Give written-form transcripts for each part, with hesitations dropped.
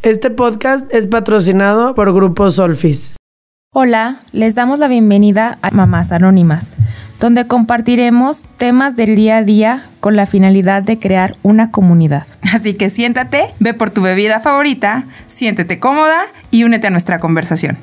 Este podcast es patrocinado por Grupo Solfis. Hola, les damos la bienvenida a Mamás Anónimas, donde compartiremos temas del día a día con la finalidad de crear una comunidad. Así que siéntate, ve por tu bebida favorita, siéntete cómoda y únete a nuestra conversación.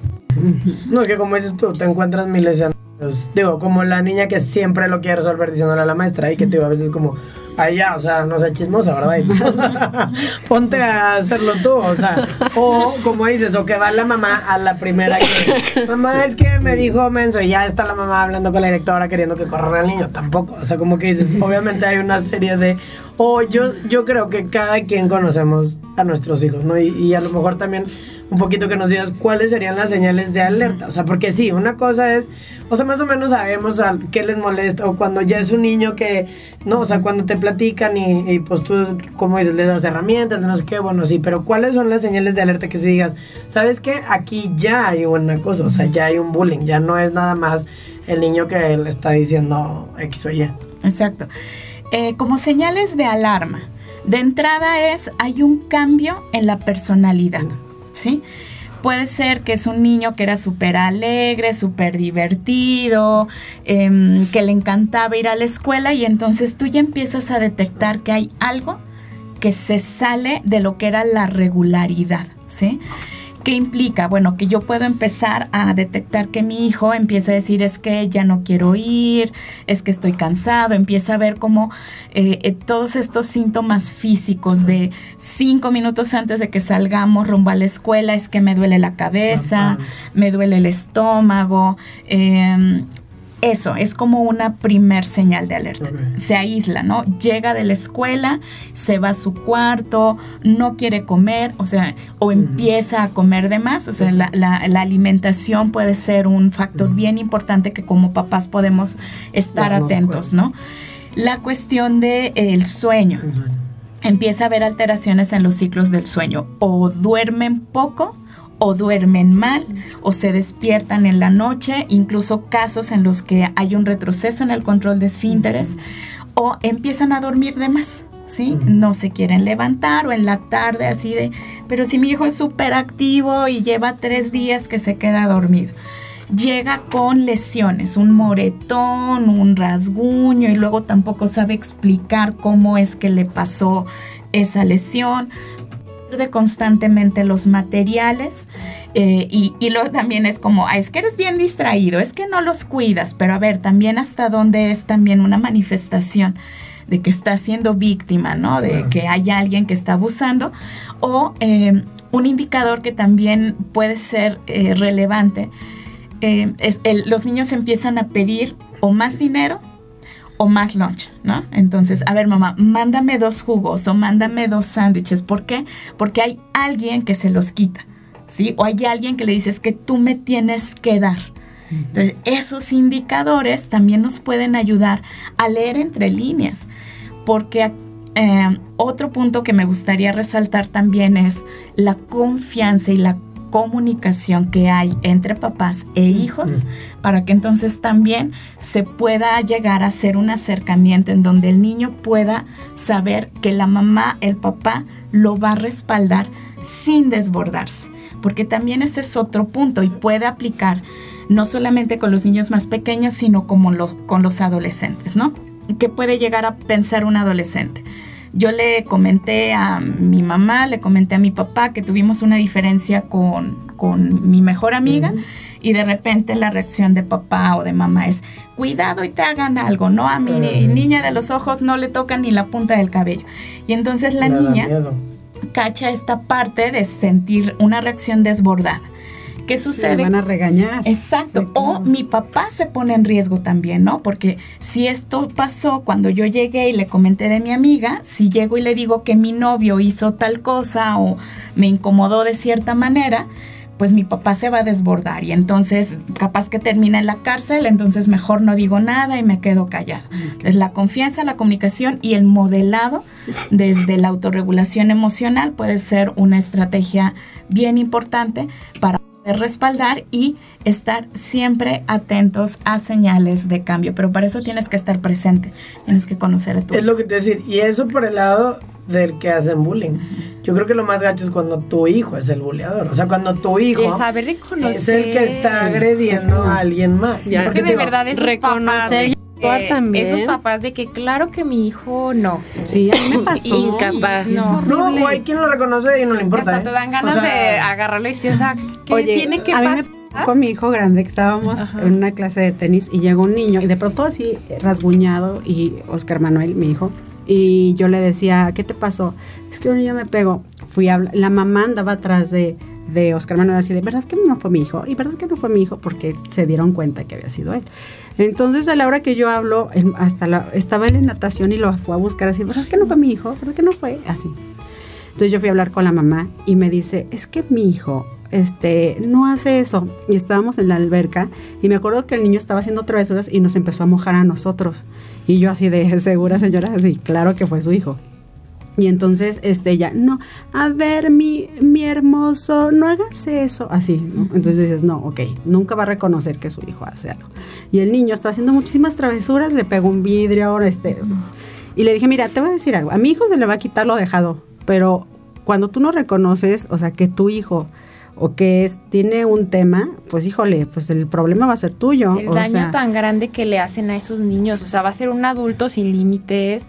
No, que como dices tú, te encuentras miles de amigos. Digo, como la niña que siempre lo quiere resolver diciéndole a la maestra y que te digo, a veces como, ay ya, o sea, no seas chismosa, ¿verdad? Y, ponte a hacerlo tú, o sea, o como dices, o que va la mamá a la primera que, mamá, es que me dijo menso, y ya está la mamá hablando con la directora queriendo que corran al niño, tampoco, o sea, como que dices, obviamente hay una serie de, yo creo que cada quien conocemos a nuestros hijos, ¿no? Y a lo mejor también un poquito que nos digas cuáles serían las señales de alerta, o sea, porque sí, una cosa es, o sea, más o menos sabemos qué les molesta, o cuando ya es un niño que, no, o sea, cuando te platican y pues tú, como dices, les das herramientas, no sé qué, bueno, sí, pero cuáles son las señales de alerta que si digas, ¿sabes qué? Aquí ya hay una cosa, o sea, ya hay un bullying, ya no es nada más el niño que le está diciendo X o Y. Exacto. Como señales de alarma, de entrada hay un cambio en la personalidad, ¿sí? Puede ser que es un niño que era súper alegre, súper divertido, que le encantaba ir a la escuela y entonces tú ya empiezas a detectar que hay algo que se sale de lo que era la regularidad, ¿sí? ¿Qué implica? Bueno, que yo puedo empezar a detectar que mi hijo empieza a decir es que ya no quiero ir, es que estoy cansado, empieza a ver como todos estos síntomas físicos de 5 minutos antes de que salgamos rumbo a la escuela, es que me duele la cabeza, me duele el estómago, eso es como una primer señal de alerta. Okay. Se aísla, ¿no? Llega de la escuela, se va a su cuarto, no quiere comer, o sea, o empieza a comer de más. O sea, la alimentación puede ser un factor bien importante que como papás podemos estar atentos, ¿no? La cuestión del sueño. Empieza a haber alteraciones en los ciclos del sueño. O duermen poco, o duermen mal, o se despiertan en la noche, incluso casos en los que hay un retroceso en el control de esfínteres, o empiezan a dormir de más, ¿sí? No se quieren levantar, o en la tarde así de, pero si mi hijo es súper activo y lleva 3 días que se queda dormido. Llega con lesiones, un moretón, un rasguño, y luego tampoco sabe explicar cómo es que le pasó esa lesión. De constantemente los materiales y luego también es como, es que eres bien distraído, es que no los cuidas, pero a ver, también hasta dónde es también una manifestación de que está siendo víctima, ¿no? Claro. De que hay alguien que está abusando o un indicador que también puede ser relevante los niños empiezan a pedir o más dinero o más lunch, ¿no? Entonces, a ver, mamá, mándame 2 jugos o mándame 2 sándwiches. ¿Por qué? Porque hay alguien que se los quita, ¿sí? O hay alguien que le dices que tú me tienes que dar. Entonces, esos indicadores también nos pueden ayudar a leer entre líneas, porque otro punto que me gustaría resaltar también es la confianza y la comunicación que hay entre papás e hijos para que entonces también se pueda llegar a hacer un acercamiento en donde el niño pueda saber que la mamá, el papá lo va a respaldar sin desbordarse, porque también ese es otro punto y puede aplicar no solamente con los niños más pequeños, sino como con los adolescentes, ¿no? ¿Qué puede llegar a pensar un adolescente? Yo le comenté a mi mamá, le comenté a mi papá que tuvimos una diferencia con mi mejor amiga y de repente la reacción de papá o de mamá es cuidado y te hagan algo, ¿no? A mi niña de los ojos no le tocan ni la punta del cabello. Y entonces la niña cacha esta parte de sentir una reacción desbordada. ¿Qué sucede? Me van a regañar. Exacto. Sí, claro. O mi papá se pone en riesgo también, ¿no? Porque si esto pasó cuando yo llegué y le comenté de mi amiga, si llego y le digo que mi novio hizo tal cosa o me incomodó de cierta manera, pues mi papá se va a desbordar y entonces capaz que termina en la cárcel, entonces mejor no digo nada y me quedo callado. Entonces la confianza, la comunicación y el modelado desde la autorregulación emocional puede ser una estrategia bien importante para respaldar y estar siempre atentos a señales de cambio, pero para eso tienes que estar presente, tienes que conocer a tu hijo. Es lo que te voy a decir, y eso por el lado del que hacen bullying. Yo creo que lo más gacho es cuando tu hijo es el buleador. O sea, cuando tu hijo El saber reconocer. es el que está agrediendo a alguien más. Ya. Porque de verdad esos reconocer y actuar también. Esos papás de que claro que mi hijo no. Sí, a mí me pasó. Incapaz. No. No, o hay quien lo reconoce y no le importa. Hasta te dan ganas de agarrarlo y decir, o sea, ¿qué Oye, tiene que a mí pasar? me pasó con mi hijo grande que estábamos en una clase de tenis y llegó un niño y de pronto así rasguñado y Oscar Manuel, mi hijo, y yo le decía, ¿qué te pasó? Es que un niño me pegó. Fui a hablar, la mamá andaba atrás de Oscar Manuel así de, ¿verdad que no fue mi hijo? Y ¿verdad que no fue mi hijo? Porque se dieron cuenta que había sido él. Entonces a la hora que yo hablo, estaba él en natación y lo fue a buscar así, ¿verdad que no fue mi hijo? ¿Verdad que no fue? Así. Entonces yo fui a hablar con la mamá y me dice, es que mi hijo no hace eso. Y estábamos en la alberca y me acuerdo que el niño estaba haciendo travesuras y nos empezó a mojar a nosotros. Y yo así de, ¿segura, señora? Sí, claro que fue su hijo. Y entonces ella, no, a ver, mi hermoso, no hagas eso, así, ¿no? Entonces dices, no, ok, nunca va a reconocer que su hijo hace algo. Y el niño está haciendo muchísimas travesuras, le pegó un vidrio, y le dije, mira, te voy a decir algo, a mi hijo se le va a quitar lo dejado, pero cuando tú no reconoces, o sea, que tu hijo o que tiene un tema, pues híjole, pues el problema va a ser tuyo. El daño tan grande que le hacen a esos niños, o sea, va a ser un adulto sin límites.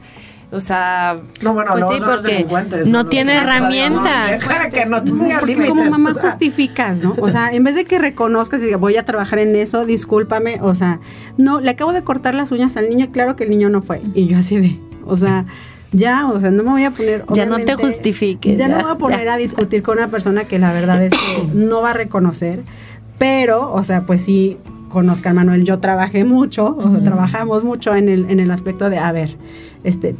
O sea, no, bueno, pues no, sí, son los porque delincuentes, no son tiene los que herramientas. Deja que no tenga porque límites, como mamá o sea. justificas, ¿no? O sea, en vez de que reconozcas y digas, voy a trabajar en eso, discúlpame, o sea, no, le acabo de cortar las uñas al niño, claro que el niño no fue. Y yo así de, o sea, ya, o sea, no me voy a poner, ya no te justifiques. Ya no me voy a poner a discutir con una persona que la verdad es que no va a reconocer, pero, o sea, pues sí, con Oscar Manuel yo trabajé mucho, o sea, trabajamos mucho en el aspecto de, a ver,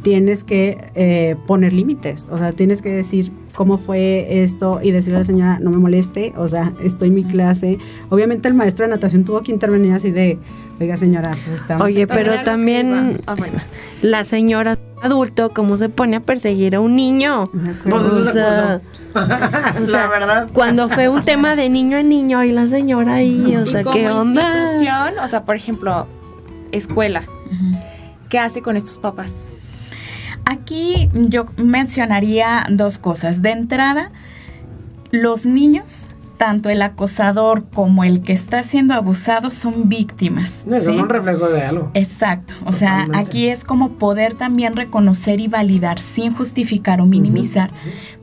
tienes que poner límites, o sea, tienes que decir cómo fue esto y decirle a la señora, no me moleste, o sea, estoy en mi clase. Obviamente el maestro de natación tuvo que intervenir así de, oiga señora, pues estamos... Oye, pero también la señora adulto, ¿cómo se pone a perseguir a un niño? Pues, la verdad. Cuando fue un tema de niño a niño y la señora ahí, o sea, ¿qué onda? Institución, o sea, por ejemplo, escuela, ¿qué hace con estos papás? Aquí yo mencionaría dos cosas. De entrada, los niños, tanto el acosador como el que está siendo abusado, son víctimas. No, son un reflejo de algo. Exacto. O sea, aquí es como poder también reconocer y validar sin justificar o minimizar,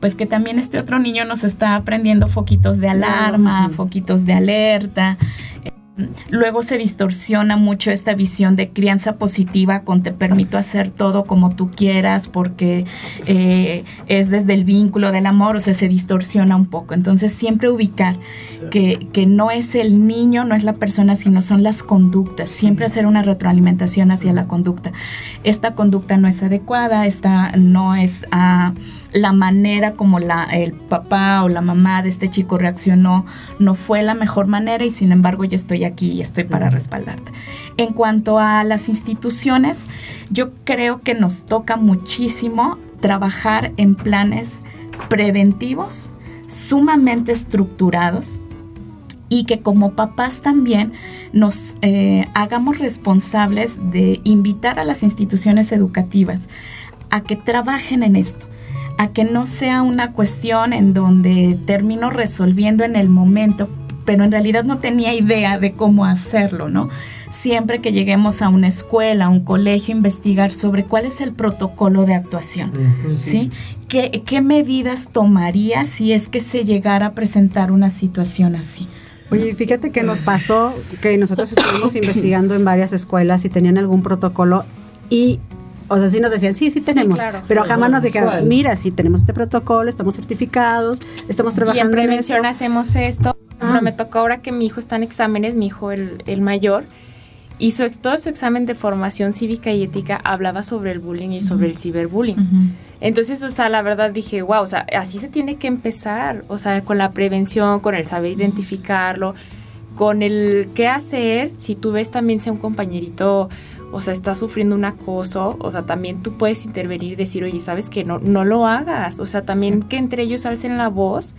pues que también este otro niño nos está aprendiendo foquitos de alarma, foquitos de alerta. Luego se distorsiona mucho esta visión de crianza positiva con te permito hacer todo como tú quieras porque es desde el vínculo del amor, o sea, se distorsiona un poco. Entonces siempre ubicar que no es el niño, no es la persona, sino son las conductas. Siempre hacer una retroalimentación hacia la conducta. Esta conducta no es adecuada, esta no es... la manera como el papá o la mamá de este chico reaccionó no fue la mejor manera y sin embargo yo estoy aquí y estoy para respaldarte. En cuanto a las instituciones, yo creo que nos toca muchísimo trabajar en planes preventivos, sumamente estructurados, y que como papás también nos hagamos responsables de invitar a las instituciones educativas a que trabajen en esto, a que no sea una cuestión en donde termino resolviendo en el momento, pero en realidad no tenía idea de cómo hacerlo, ¿no? Siempre que lleguemos a una escuela, a un colegio, investigar sobre cuál es el protocolo de actuación, ¿sí? ¿Qué medidas tomaría si es que se llegara a presentar una situación así? Oye, fíjate que nos pasó que nosotros estuvimos investigando en varias escuelas si tenían algún protocolo y... O sea, sí nos decían, sí tenemos, claro, pero jamás nos dijeron, mira, sí tenemos este protocolo, estamos certificados, estamos trabajando y en prevención en hacemos esto. Pero me tocó ahora que mi hijo está en exámenes, mi hijo el mayor, hizo todo su examen de formación cívica y ética, hablaba sobre el bullying y sobre el ciberbullying. Entonces, o sea, la verdad dije, wow, o sea, así se tiene que empezar, o sea, con la prevención, con el saber identificarlo, con el qué hacer, si tú ves también si un compañerito... O sea, está sufriendo un acoso, o sea, también tú puedes intervenir y decir, oye, ¿sabes qué? No lo hagas. O sea, también que entre ellos alcen la voz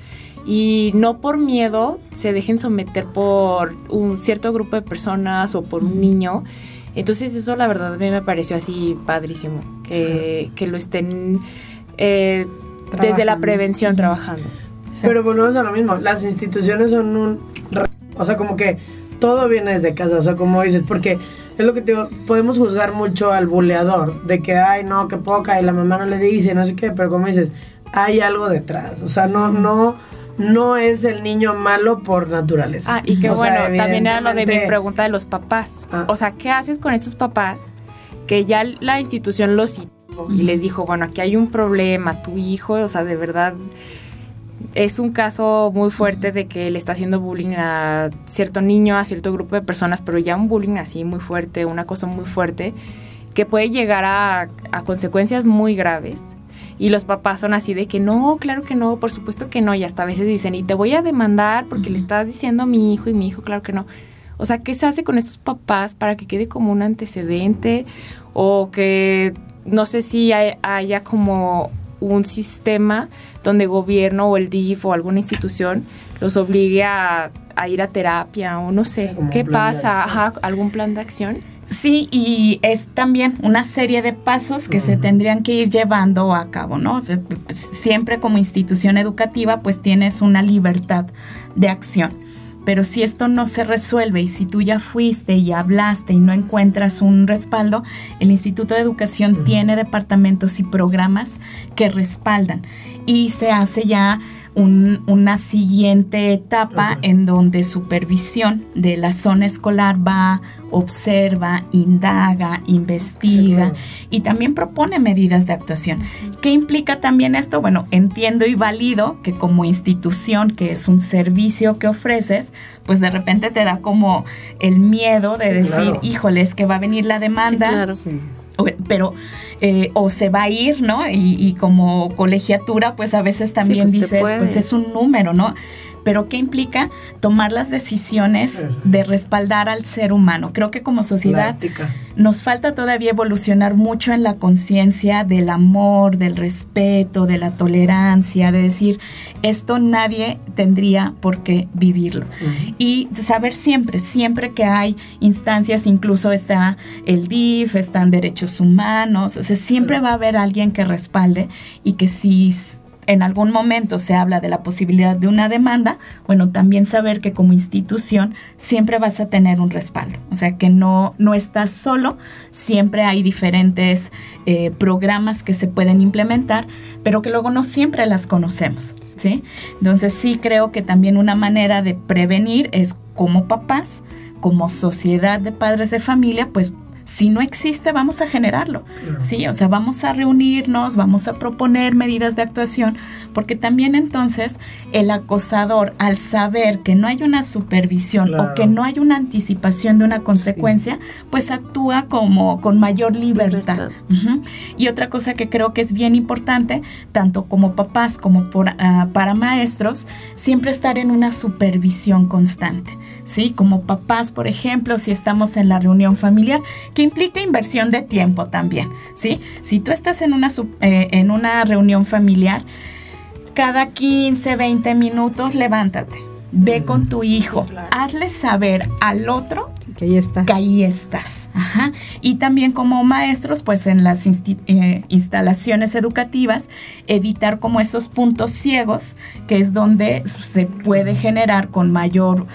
y no por miedo se dejen someter por un cierto grupo de personas o por un niño. Entonces eso la verdad a mí me pareció así padrísimo, que lo estén desde la prevención trabajando. Pero volvemos a lo mismo, las instituciones son o sea, como que todo viene desde casa, o sea, como dices, porque es lo que te digo, podemos juzgar mucho al buleador, de que, ay, no, qué poca, y la mamá no le dice, no sé qué, pero como dices, hay algo detrás, o sea, no es el niño malo por naturaleza. Y que bueno, también era lo de mi pregunta de los papás. O sea, ¿qué haces con estos papás que ya la institución los citó y les dijo, bueno, aquí hay un problema, tu hijo, o sea, de verdad es un caso muy fuerte de que le está haciendo bullying a cierto niño, a cierto grupo de personas, pero ya un bullying así muy fuerte, una cosa muy fuerte, que puede llegar a consecuencias muy graves? Y los papás son así de que no, claro que no, por supuesto que no, y hasta a veces dicen, y te voy a demandar porque le estás diciendo a mi hijo, y mi hijo, claro que no. O sea, ¿qué se hace con estos papás para que quede como un antecedente? O que no sé si haya como un sistema donde gobierno o el DIF o alguna institución los obligue a ir a terapia, o no sé, ¿qué pasa? ¿Algún plan de acción? Sí, y es también una serie de pasos que se tendrían que ir llevando a cabo, ¿no? O sea, siempre como institución educativa, pues tienes una libertad de acción. Pero si esto no se resuelve y si tú ya fuiste y hablaste y no encuentras un respaldo, el Instituto de Educación tiene departamentos y programas que respaldan. Y se hace ya una siguiente etapa en donde supervisión de la zona escolar va, observa, indaga, investiga y también propone medidas de actuación. ¿Qué implica también esto? Bueno, entiendo y valido que como institución, que es un servicio que ofreces, pues de repente te da como el miedo de decir, híjole, es que va a venir la demanda. Pero o se va a ir, ¿no? Y como colegiatura, pues a veces también dices, pues es un número, ¿no? Pero ¿qué implica? Tomar las decisiones de respaldar al ser humano. Creo que como sociedad nos falta todavía evolucionar mucho en la conciencia del amor, del respeto, de la tolerancia, de decir, esto nadie tendría por qué vivirlo. Y saber siempre que hay instancias, incluso está el DIF, están derechos humanos, o sea, siempre va a haber alguien que respalde y que si en algún momento se habla de la posibilidad de una demanda, bueno, también saber que como institución siempre vas a tener un respaldo. O sea, que no estás solo, siempre hay diferentes programas que se pueden implementar, pero que luego no siempre las conocemos, ¿sí? Entonces sí creo que también una manera de prevenir es como papás, como sociedad de padres de familia, pues si no existe, vamos a generarlo, ¿sí? O sea, vamos a reunirnos, vamos a proponer medidas de actuación, porque también entonces el acosador, al saber que no hay una supervisión o que no hay una anticipación de una consecuencia, pues actúa como con mayor libertad. Y otra cosa que creo que es bien importante, tanto como papás como para maestros, siempre estar en una supervisión constante, ¿sí? Como papás, por ejemplo, si estamos en la reunión familiar, que implica inversión de tiempo también, ¿sí? Si tú estás en una reunión familiar, cada 15, 20 minutos levántate, ve con tu hijo, hazle saber al otro que ahí estás. Que ahí estás. Y también como maestros, pues en las instalaciones educativas, evitar como esos puntos ciegos, que es donde se puede generar con mayor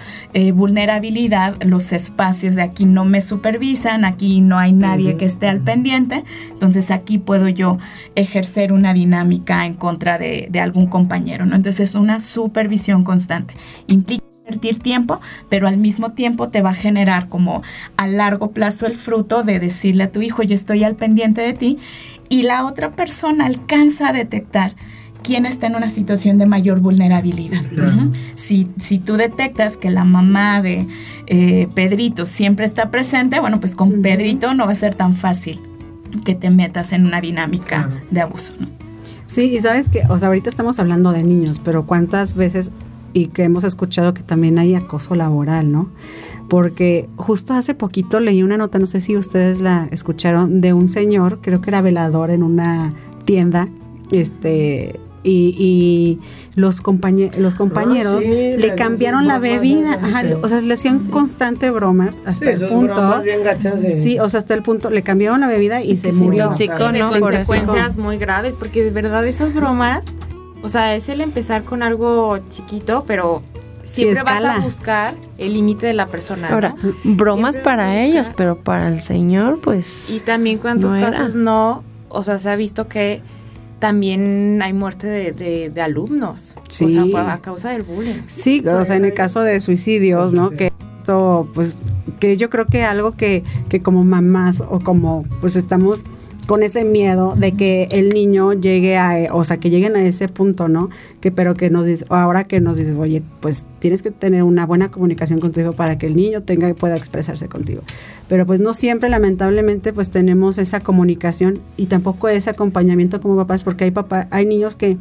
vulnerabilidad los espacios de aquí no me supervisan, aquí no hay nadie que esté al pendiente, entonces aquí puedo yo ejercer una dinámica en contra de algún compañero, ¿no? Entonces es una supervisión constante. Implica invertir tiempo, pero al mismo tiempo te va a generar como a largo plazo el fruto de decirle a tu hijo, yo estoy al pendiente de ti, y la otra persona alcanza a detectar quién está en una situación de mayor vulnerabilidad. Si tú detectas que la mamá de Pedrito siempre está presente, bueno, pues con Pedrito no va a ser tan fácil que te metas en una dinámica de abuso, ¿no? Sí, y sabes que, o sea, ahorita estamos hablando de niños, pero cuántas veces, y que hemos escuchado que también hay acoso laboral, ¿no? Porque justo hace poquito leí una nota, no sé si ustedes la escucharon, de un señor, creo que era velador en una tienda, y los compañeros le cambiaron la bebida, o sea, le hacían constante bromas hasta el punto. Bromas bien gachas, sí, o sea, hasta el punto le cambiaron la bebida y se murió. Intoxicó, ¿no? Consecuencias muy graves, porque de verdad esas bromas, o sea, es el empezar con algo chiquito, pero siempre vas a buscar el límite de la persona. Ahora, bromas para ellos, pero para el señor, pues. Y también cuántos casos no, o sea, se ha visto que también hay muerte de alumnos, sí. O sea, a causa del bullying. Sí, o sea, en el caso de suicidios, ¿no? Sí. Que esto, pues, que yo creo que algo que como mamás o como, pues estamos con ese miedo de que el niño llegue o sea, que lleguen a ese punto, ¿no? Pero que nos dice, ahora que nos dices, oye, pues tienes que tener una buena comunicación con tu hijo para que el niño pueda expresarse contigo. Pero pues no siempre, lamentablemente, pues tenemos esa comunicación y tampoco ese acompañamiento como papás, porque hay niños que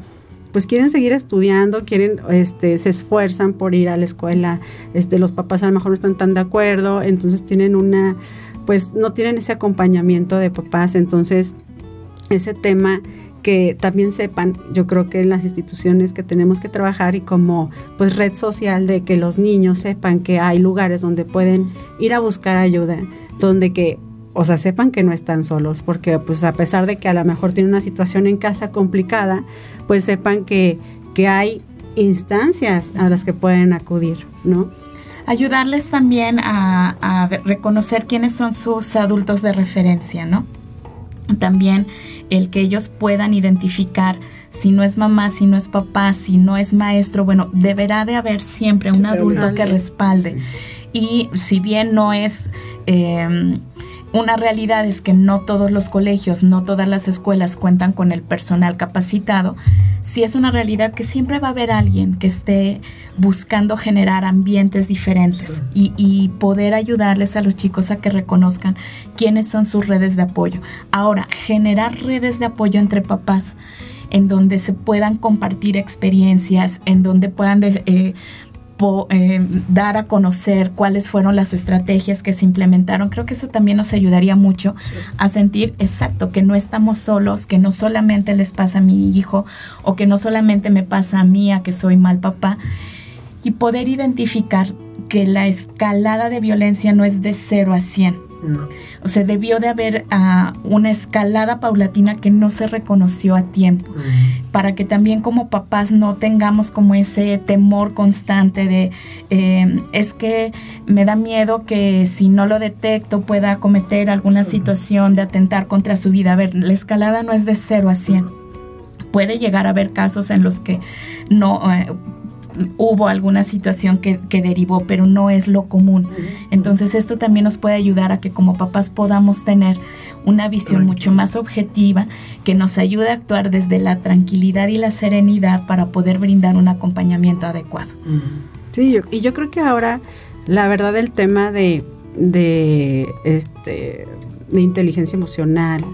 pues quieren seguir estudiando, se esfuerzan por ir a la escuela, los papás a lo mejor no están tan de acuerdo, entonces pues no tienen ese acompañamiento de papás. Entonces ese tema que también sepan, yo creo que en las instituciones que tenemos que trabajar y como pues red social, de que los niños sepan que hay lugares donde pueden ir a buscar ayuda, donde o sea, sepan que no están solos, porque pues a pesar de que a lo mejor tienen una situación en casa complicada, pues sepan que hay instancias a las que pueden acudir, ¿no? Ayudarles también a reconocer quiénes son sus adultos de referencia, ¿no? También el que ellos puedan identificar si no es mamá, si no es papá, si no es maestro, bueno, deberá de haber siempre un adulto que respalde. Sí. Y si bien no es una realidad, es que no todos los colegios, no todas las escuelas cuentan con el personal capacitado, sí es una realidad que siempre va a haber alguien que esté buscando generar ambientes diferentes y poder ayudarles a los chicos a que reconozcan quiénes son sus redes de apoyo. Ahora, generar redes de apoyo entre papás en donde se puedan compartir experiencias, en donde puedan dar a conocer cuáles fueron las estrategias que se implementaron. Creo que eso también nos ayudaría mucho a sentir, exacto, que no estamos solos, que no solamente les pasa a mi hijo o que no solamente me pasa a mí, a que soy mal papá, y poder identificar que la escalada de violencia no es de 0 a 100. No. O sea, debió de haber una escalada paulatina que no se reconoció a tiempo, para que también como papás no tengamos como ese temor constante de es que me da miedo que si no lo detecto pueda cometer alguna situación de atentar contra su vida. A ver, la escalada no es de 0 a 100. Puede llegar a haber casos en los que no hubo alguna situación que derivó, pero no es lo común. Entonces esto también nos puede ayudar a que como papás podamos tener una visión mucho más objetiva, que nos ayude a actuar desde la tranquilidad y la serenidad para poder brindar un acompañamiento adecuado. Sí, yo creo que ahora la verdad el tema de inteligencia emocional,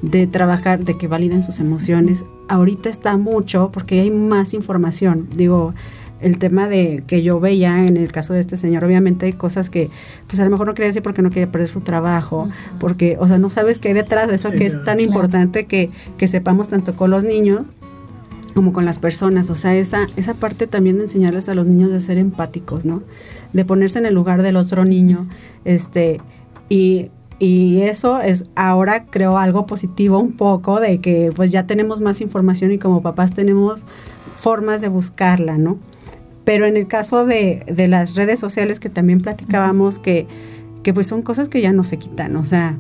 de trabajar, de que validen sus emociones, ahorita está mucho porque hay más información. Digo, el tema de que yo veía en el caso de este señor, obviamente hay cosas que pues a lo mejor no quería decir porque no quería perder su trabajo, porque, o sea, no sabes qué hay detrás de eso, que es tan importante que sepamos tanto con los niños como con las personas. O sea, esa parte también de enseñarles a los niños de ser empáticos, ¿no? De ponerse en el lugar del otro niño, y eso es ahora creo algo positivo un poco, de que pues ya tenemos más información y como papás tenemos formas de buscarla, ¿no? Pero en el caso de las redes sociales que también platicábamos, que pues son cosas que ya no se quitan. O sea,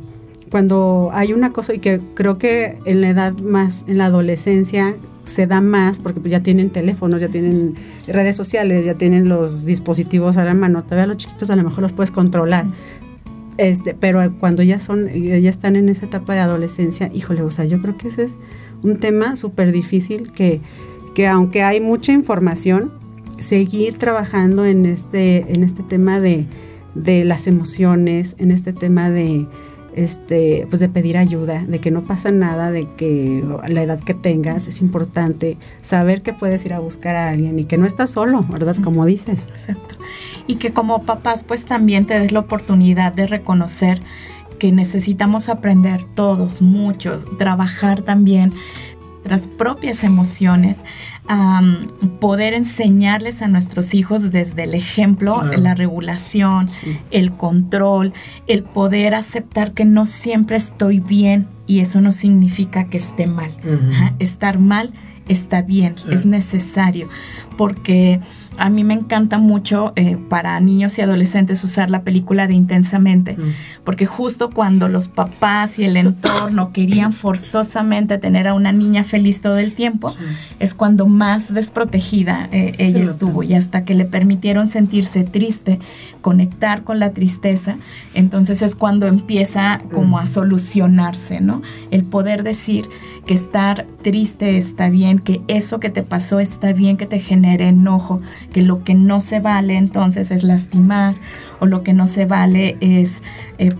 cuando hay una cosa, y que creo que en la edad más, en la adolescencia se da más, porque pues ya tienen teléfonos, ya tienen redes sociales, ya tienen los dispositivos a la mano. Todavía los chiquitos a lo mejor los puedes controlar. Pero cuando ya están en esa etapa de adolescencia, híjole, o sea, yo creo que ese es un tema súper difícil que aunque hay mucha información, seguir trabajando en este tema de las emociones, en este tema de pues de pedir ayuda, de que no pasa nada, de que a la edad que tengas es importante saber que puedes ir a buscar a alguien y que no estás solo, ¿verdad? Como dices. Exacto. Y que como papás pues también te des la oportunidad de reconocer que necesitamos aprender todos, muchos, trabajar también nuestras propias emociones, poder enseñarles a nuestros hijos desde el ejemplo, la regulación, el control, el poder aceptar que no siempre estoy bien y eso no significa que esté mal. Estar mal está bien, es necesario, porque a mí me encanta mucho para niños y adolescentes usar la película de Intensamente, porque justo cuando los papás y el entorno querían forzosamente tener a una niña feliz todo el tiempo, es cuando más desprotegida ella estuvo, y hasta que le permitieron sentirse triste, conectar con la tristeza, entonces es cuando empieza como a solucionarse, ¿no? El poder decir que estar triste está bien, que eso que te pasó está bien, que te genere enojo, que lo que no se vale entonces es lastimar, o lo que no se vale es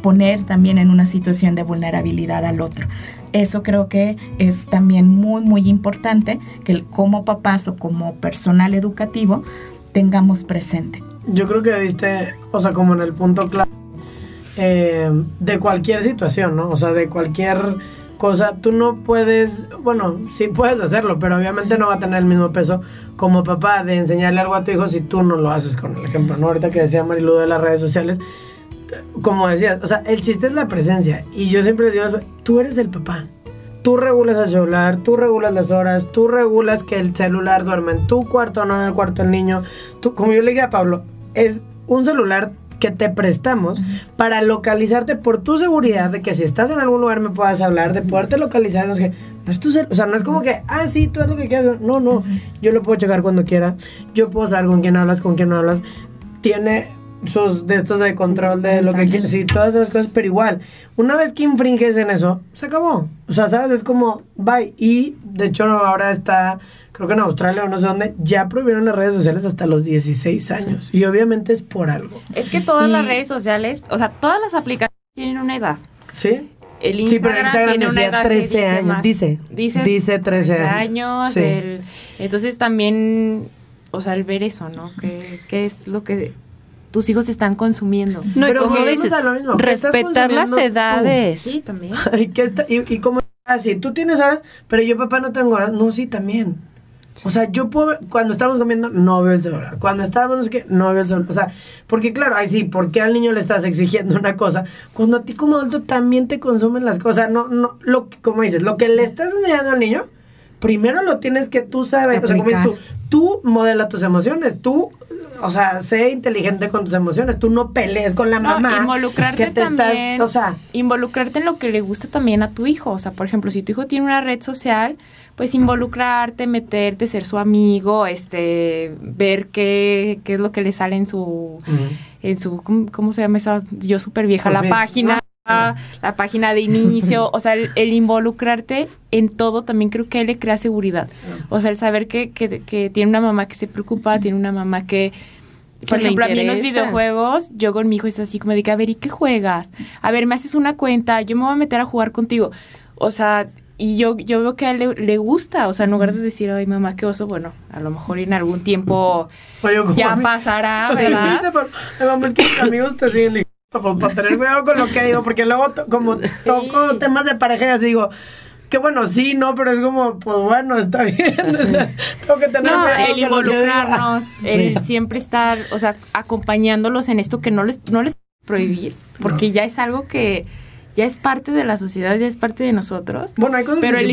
poner también en una situación de vulnerabilidad al otro. Eso creo que es también muy, muy importante que como papás o como personal educativo tengamos presente. Yo creo que diste, o sea, como en el punto clave de cualquier situación, ¿no? O sea, de cualquier cosa, tú no puedes, bueno, sí puedes hacerlo, pero obviamente no va a tener el mismo peso como papá de enseñarle algo a tu hijo si tú no lo haces con el ejemplo, ¿no? Ahorita que decía Marilu de las redes sociales, como decías, o sea, el chiste es la presencia, y yo siempre les digo, tú eres el papá, tú regulas el celular, tú regulas las horas, tú regulas que el celular duerme en tu cuarto, no en el cuarto del niño, tú, como yo le dije a Pablo, es un celular que te prestamos para localizarte por tu seguridad, de que si estás en algún lugar me puedas hablar, de poderte localizar, no es que, no es tu o sea, no es como que, sí, tú haz lo que quieras, no, yo lo puedo checar cuando quiera, yo puedo saber con quién hablas, con quién no hablas, tiene sus de estos de control de lo que quieres, sí, todas esas cosas, pero igual, una vez que infringes en eso, se acabó, o sea, ¿sabes? Es como, bye, y de hecho ahora está, creo que en Australia o no sé dónde, ya prohibieron las redes sociales hasta los 16 años, y obviamente es por algo. Es que todas las redes sociales, o sea, todas las aplicaciones tienen una edad. ¿Sí? El Instagram, sí, pero Instagram tiene una edad 13 que años, más, dice 13 años. Sí. Sí. Entonces también, o sea, el ver eso, ¿no? ¿Qué es lo que tus hijos están consumiendo? No, pero como dices, a lo mismo, respetar las edades. Sí, también. y como así, tú tienes horas, pero yo, papá, no tengo horas. No, sí, también. Sí. O sea, yo puedo, cuando estamos comiendo, no veo el celular. Cuando estábamos, no sé qué, no veo el celular. O sea, porque claro, sí, ¿por qué al niño le estás exigiendo una cosa? Cuando a ti como adulto también te consumen las cosas. Como dices, lo que le estás enseñando al niño, primero lo tienes que tú sabes. Aplicar. O sea, como dices tú modela tus emociones, tú, o sea, sé inteligente con tus emociones, tú no pelees con la mamá. Involucrarte que te también, estás, o sea, involucrarte en lo que le gusta también a tu hijo. O sea, por ejemplo, si tu hijo tiene una red social, pues involucrarte, meterte, ser su amigo, ver qué es lo que le sale en su, ¿cómo se llama esa? Yo súper vieja, la página. La página de inicio, o sea, el involucrarte en todo también creo que a él le crea seguridad. O sea, el saber que tiene una mamá que se preocupa, tiene una mamá que por ejemplo, a mí en los videojuegos, yo con mi hijo es así como de que, a ver, ¿y qué juegas? A ver, me haces una cuenta, yo me voy a meter a jugar contigo. O sea, y yo veo que a él le gusta, o sea, en lugar de decir, ay, mamá, qué oso, bueno, a lo mejor en algún tiempo ya pasará, ¿verdad? Sí, mamá, es que mis amigos te siguen para tener cuidado con lo que digo, porque luego como toco temas de pareja y así digo, que bueno, sí, no, pero es como, pues bueno, está bien. Sí. O sea, tengo que tener el involucrarnos, el siempre estar, o sea, acompañándolos en esto que no les prohibir, porque ya es algo que ya es parte de la sociedad, ya es parte de nosotros. Bueno, hay cosas pero que el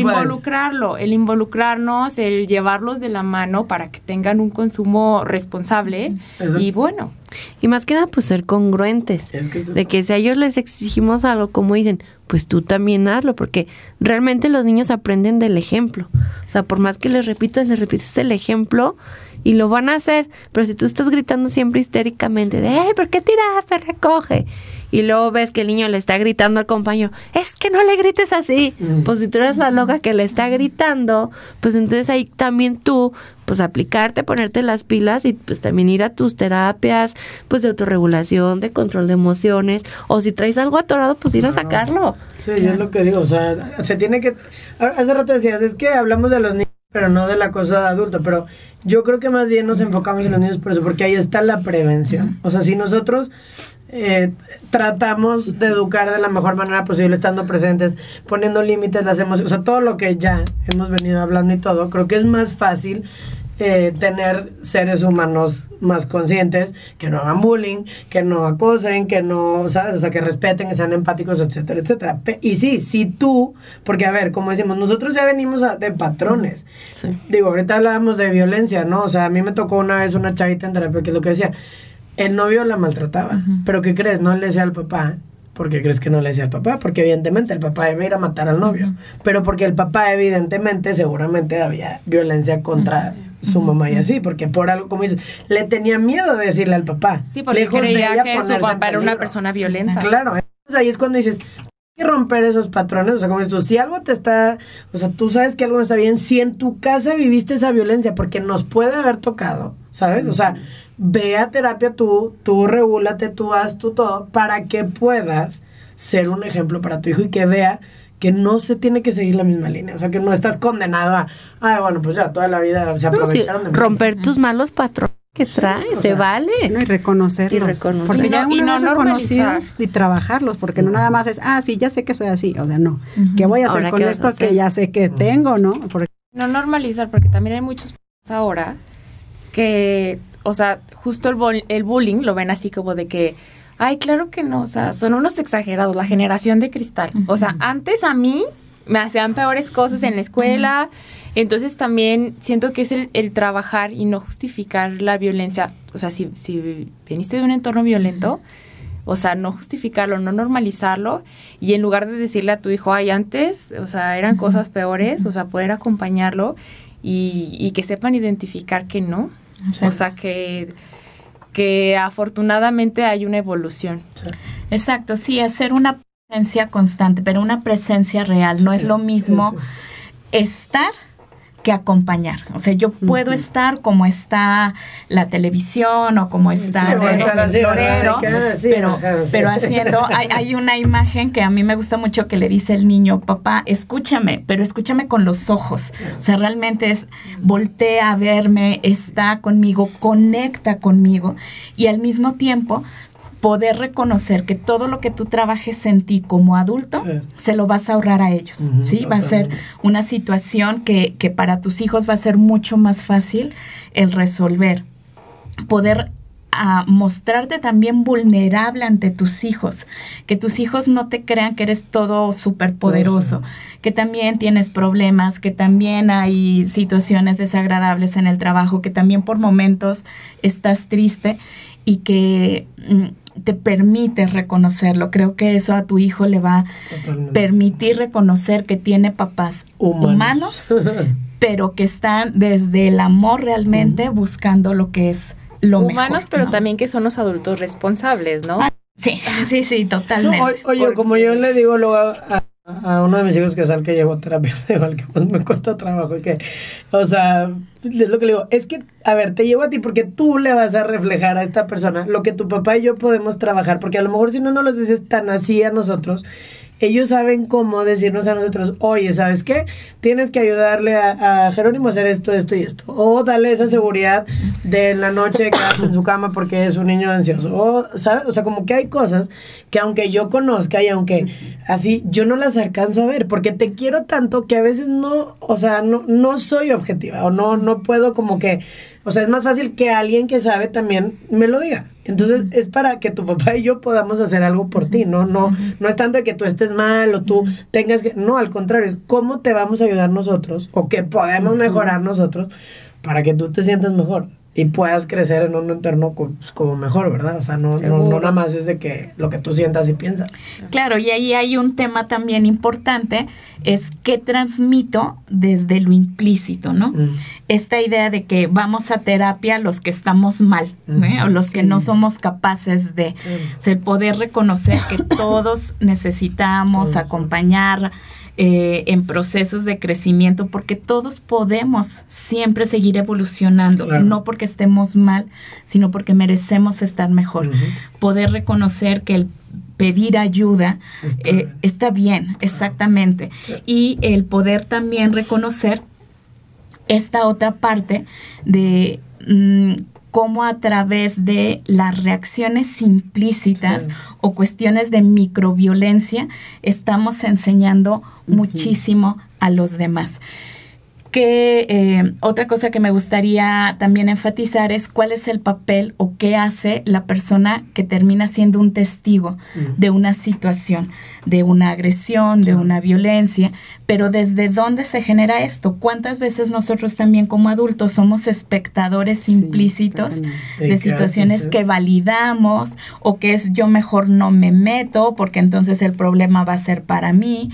involucrarnos, el llevarlos de la mano para que tengan un consumo responsable. Eso. Y bueno. Y más que nada, pues ser congruentes. De que si a ellos les exigimos algo, como dicen, pues tú también hazlo, porque realmente los niños aprenden del ejemplo. O sea, por más que les repites el ejemplo y lo van a hacer, pero si tú estás gritando siempre histéricamente de, ¿por qué tiraste? Recoge. Y luego ves que el niño le está gritando al compañero, es que no le grites así. Pues si tú eres la loca que le está gritando, pues entonces ahí también tú, pues aplicarte, ponerte las pilas y pues también ir a tus terapias, pues de autorregulación, de control de emociones, o si traes algo atorado, pues ir a sacarlo. Sí, yo es lo que digo, o sea, se tiene que, hace rato decías, es que hablamos de los niños, pero no de la cosa de adulto, pero yo creo que más bien nos enfocamos en los niños por eso, porque ahí está la prevención. O sea, si nosotros tratamos de educar de la mejor manera posible, estando presentes, poniendo límites, las emociones, o sea, todo lo que ya hemos venido hablando y todo, creo que es más fácil tener seres humanos más conscientes, que no hagan bullying, que no acosen, que no, ¿sabes? O sea, que respeten, que sean empáticos, etcétera, etcétera. Y sí, si tú, porque a ver, como decimos, nosotros ya venimos de patrones. Sí. Digo, ahorita hablábamos de violencia, ¿no? O sea, a mí me tocó una vez una chavita en terapia que es lo que decía, el novio la maltrataba, pero ¿qué crees? No le decía al papá. ¿Por qué crees que no le decía al papá? Porque evidentemente el papá debe ir a matar al novio, pero porque el papá evidentemente, seguramente había violencia contra su mamá y así, porque por algo, como dices, le tenía miedo de decirle al papá. Sí, porque creía que su papá era una persona violenta. Claro, entonces ahí es cuando dices, hay que romper esos patrones, o sea, como dices tú, si algo te está, o sea, tú sabes que algo no está bien, si en tu casa viviste esa violencia, porque nos puede haber tocado, ¿sabes? O sea, ve a terapia tú regúlate, tú haz tú todo, para que puedas ser un ejemplo para tu hijo y que vea que no se tiene que seguir la misma línea. O sea, que no estás condenado a, bueno, pues ya toda la vida se aprovecharon de mí. Romper tus malos patrones que traes, se vale. No, y reconocerlos. Porque ya uno no reconocidos y trabajarlos, porque no nada más es, sí, ya sé que soy así. O sea, no. ¿Qué voy a hacer ahora con esto que ya sé que tengo, no? Porque no normalizar, porque también hay muchos ahora que, o sea, justo el bullying lo ven así como de que, ay, claro que no, o sea, son unos exagerados, la generación de cristal. O sea, antes a mí me hacían peores cosas en la escuela, entonces también siento que es el trabajar y no justificar la violencia. O sea, si veniste de un entorno violento, o sea, no justificarlo, no normalizarlo, y en lugar de decirle a tu hijo, ay, antes, o sea, eran cosas peores, o sea, poder acompañarlo y que sepan identificar que no. Sí. O sea, que afortunadamente hay una evolución. Sí. Exacto, sí, hacer una presencia constante, pero una presencia real. No es lo mismo estar que acompañar. O sea, yo puedo estar como está la televisión o como está el florero, pero haciendo, hay una imagen que a mí me gusta mucho que le dice el niño, papá, escúchame, pero escúchame con los ojos. O sea, realmente es voltea a verme, está conmigo, conecta conmigo, y al mismo tiempo poder reconocer que todo lo que tú trabajes en ti como adulto, se lo vas a ahorrar a ellos, ¿sí? Va a ser una situación que para tus hijos va a ser mucho más fácil el resolver. Poder mostrarte también vulnerable ante tus hijos, que tus hijos no te crean que eres todo súper poderoso, que también tienes problemas, que también hay situaciones desagradables en el trabajo, que también por momentos estás triste y que te permite reconocerlo. Creo que eso a tu hijo le va a permitir reconocer que tiene papás humanos pero que están desde el amor realmente buscando lo que es lo mejor. Humanos, pero ¿no? También que son los adultos responsables, ¿no? Sí, totalmente. No, oye, como yo le digo luego a uno de mis hijos que es el que llevo terapia, igual que pues me cuesta trabajo, y que, o sea, es lo que le digo, es que, a ver, te llevo a ti porque tú le vas a reflejar a esta persona lo que tu papá y yo podemos trabajar, porque a lo mejor si no nos los dices tan así a nosotros, ellos saben cómo decirnos a nosotros, oye, ¿sabes qué? Tienes que ayudarle a Jerónimo a hacer esto y esto. O darle esa seguridad de en la noche quedarte en su cama porque es un niño ansioso. O, ¿sabes? O sea, como que hay cosas que aunque yo conozca y aunque así, yo no las alcanzo a ver porque te quiero tanto que a veces no, o sea, no soy objetiva o no puedo como que, o sea, es más fácil que alguien que sabe también me lo diga. Entonces, es para que tu papá y yo podamos hacer algo por ti, no es tanto de que tú estés mal o tú tengas que... No, al contrario, es cómo te vamos a ayudar nosotros o que podemos mejorar nosotros para que tú te sientas mejor y puedas crecer en un entorno como mejor, ¿verdad? O sea, no nada más es de que lo que tú sientas y piensas. Claro, y ahí hay un tema también importante, es qué transmito desde lo implícito, ¿no? Esta idea de que vamos a terapia los que estamos mal, o los que no somos capaces de, o sea, el poder reconocer que todos necesitamos acompañar en procesos de crecimiento, porque todos podemos siempre seguir evolucionando, no porque estemos mal, sino porque merecemos estar mejor. Poder reconocer que el pedir ayuda está bien, exactamente. Y el poder también reconocer esta otra parte de cómo a través de las reacciones implícitas o cuestiones de microviolencia estamos enseñando muchísimo a los demás. Que otra cosa que me gustaría también enfatizar es cuál es el papel o qué hace la persona que termina siendo un testigo de una situación, de una agresión, de una violencia, pero ¿desde dónde se genera esto? ¿Cuántas veces nosotros también como adultos somos espectadores implícitos de situaciones que validamos o que es yo mejor no me meto porque entonces el problema va a ser para mí?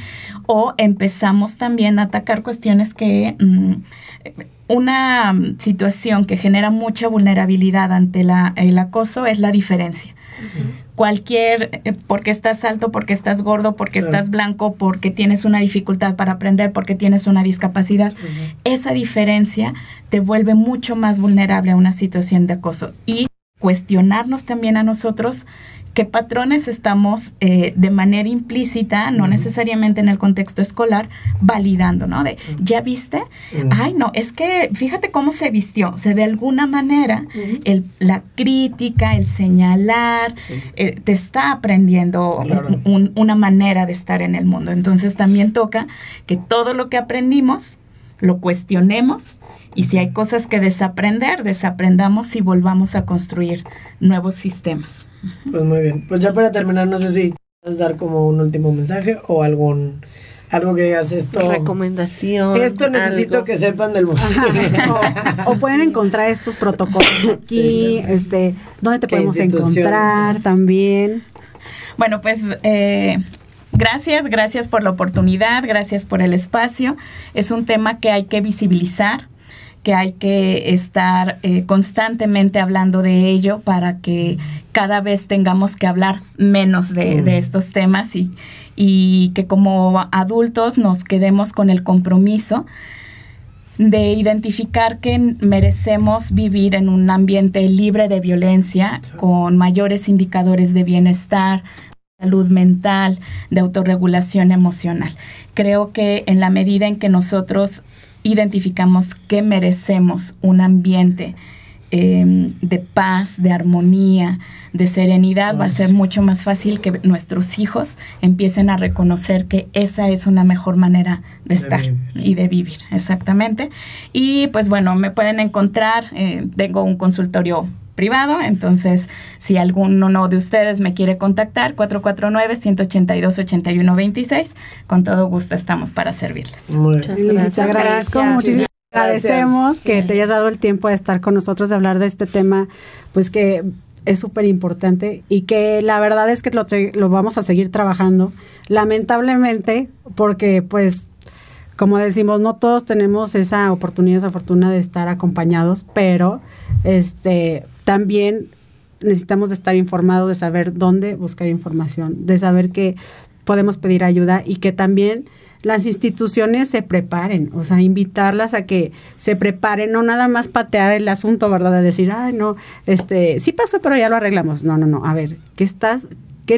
O empezamos también a atacar cuestiones que una situación que genera mucha vulnerabilidad ante el acoso es la diferencia. Cualquier, porque estás alto, porque estás gordo, porque estás blanco, porque tienes una dificultad para aprender, porque tienes una discapacidad, esa diferencia te vuelve mucho más vulnerable a una situación de acoso. Y cuestionarnos también a nosotros qué patrones estamos de manera implícita, no necesariamente en el contexto escolar, validando, ¿no? De, ¿ya viste? Ay, no, es que fíjate cómo se vistió. O sea, de alguna manera, la crítica, el señalar, te está aprendiendo una manera de estar en el mundo. Entonces, también toca que todo lo que aprendimos, lo cuestionemos, y si hay cosas que desaprendamos y volvamos a construir nuevos sistemas. Pues muy bien. Pues ya para terminar, no sé si puedes dar como un último mensaje o algo que digas esto. Recomendación. Esto necesito que sepan del museo. O pueden encontrar estos protocolos aquí, ¿dónde te podemos encontrar también? Bueno, pues gracias por la oportunidad, gracias por el espacio. Es un tema que hay que visibilizar, que hay que estar constantemente hablando de ello para que cada vez tengamos que hablar menos de estos temas y que como adultos nos quedemos con el compromiso de identificar que merecemos vivir en un ambiente libre de violencia, con mayores indicadores de bienestar, salud mental, de autorregulación emocional. Creo que en la medida en que nosotros identificamos que merecemos un ambiente de paz, de armonía, de serenidad, va a ser mucho más fácil que nuestros hijos empiecen a reconocer que esa es una mejor manera de estar y de vivir, exactamente. Y pues bueno, me pueden encontrar, tengo un consultorio privado, entonces si alguno de ustedes me quiere contactar, 449-182-8126, con todo gusto estamos para servirles. Muchas gracias. Te agradezco muchísimo. Agradecemos que te hayas dado el tiempo de estar con nosotros, de hablar de este tema, pues que es súper importante y que la verdad es que lo vamos a seguir trabajando, lamentablemente, porque pues como decimos, no todos tenemos esa oportunidad, esa fortuna de estar acompañados, pero también necesitamos de estar informados, de saber dónde buscar información, de saber que podemos pedir ayuda y que también las instituciones se preparen, o sea, invitarlas a que se preparen, no nada más patear el asunto, ¿verdad? De decir, ay, no, sí pasó, pero ya lo arreglamos. No, a ver, ¿qué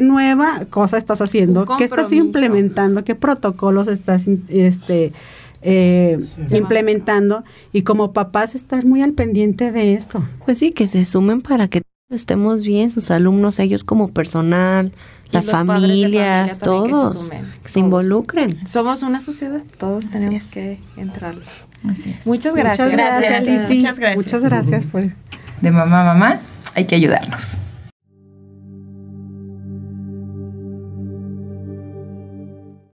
nueva cosa estás haciendo? ¿Qué estás implementando? ¿Qué protocolos estás implementando? Y como papás estar muy al pendiente de esto. Pues sí, que se sumen para que estemos bien, sus alumnos, ellos como personal, las familias, todos, que se involucren. Somos una sociedad, todos tenemos que entrarle. Así es. Muchas gracias. Muchas gracias, Lizzy. Muchas gracias. Muchas gracias por De mamá, hay que ayudarnos.